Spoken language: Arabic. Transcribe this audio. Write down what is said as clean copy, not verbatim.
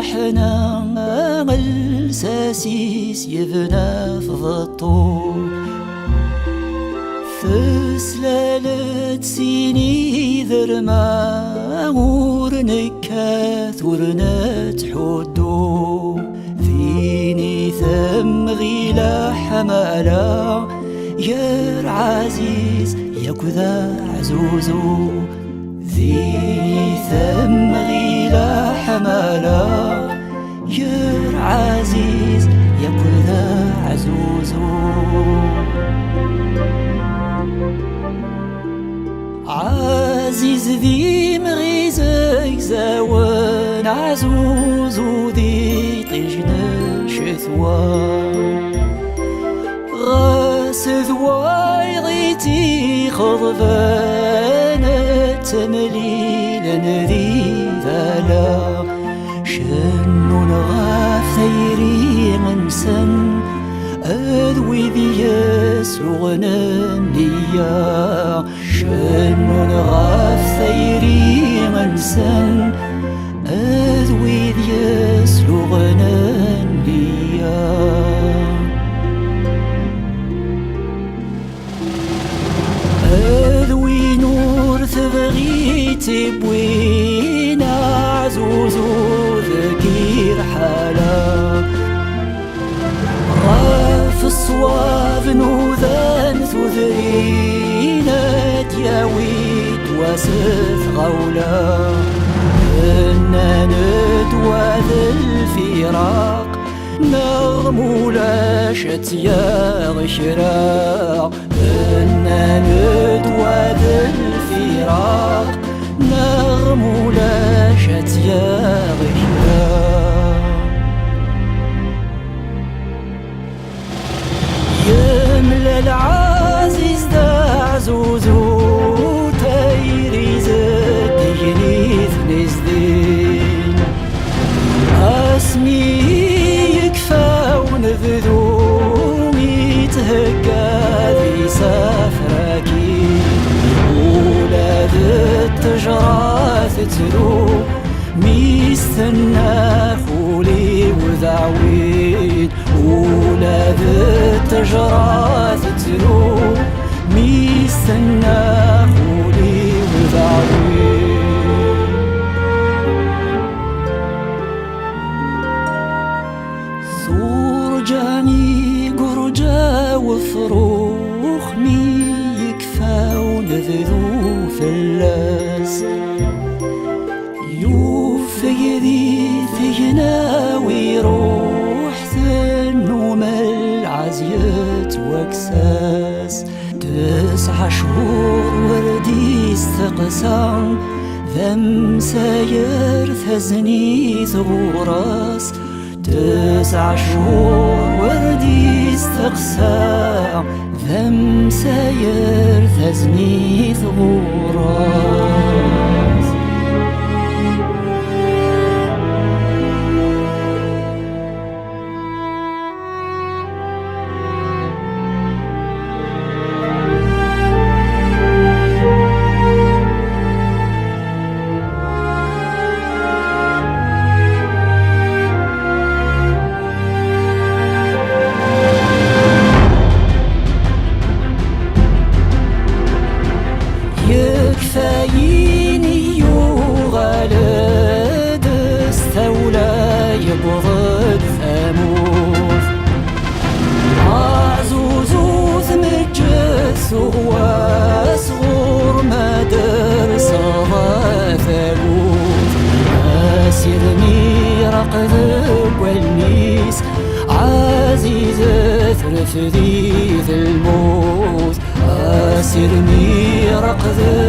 شحنا الساسيس يبنى في الطول فسلالة سيني ذرما ورنكات ورنت حدو فيني ثم غيلا حمالا يا عزيز يا كذا عزوزو فيني ثم غيلا حمالا يا عزيز يا كذا عزوزو عزيز ذي مغيزك زاون عزوز وذي طيجنا شثوان غاس ذواي غيتي خضفان التمليل نذي ذالا شنو نغاف ثيري منسن أذوي ذي يسلغنا نيا شنو نغاف ثيري منسن أذوي ذي يسلغنا نيا أذوي نور ثبغي تبوين عزوزو ذكير حالا غاف الصواب نوذان ثذرينا دياويت واسف غولا إنا ندوى ذا الفراق نغمو لا شتيا غشراق إنا ندوى ذا الفراق نغمو لا شتيا غشراق يملا العزيز دا عزوزو تايري زديني ثنزدين اسمي يكفى ونذذو ميتهكا ذي سافراكي ولاد التجرة تتلو ميستنى فولي وذعوين ولاد التجرة تتلو ميستنى فولي وذعوين صور جاني قرجة وفروخ مي يكفى ونذذو فلاس يوفي ذي ثينا ويروح ثنوم العزية واكساس 9 شهور وردي استقسام ذم ساير ثزني ثغراس 9 شهور وردي استقسام ذم ساير ثزني ثغراس يكفايني يغالد استولى يبغض ثموث عزوزو ثمجث هو صغور ما درس ثابوت أسير ميرق ذب والنيس عزيزة ثرف ذي الموت أسير ميرق ذب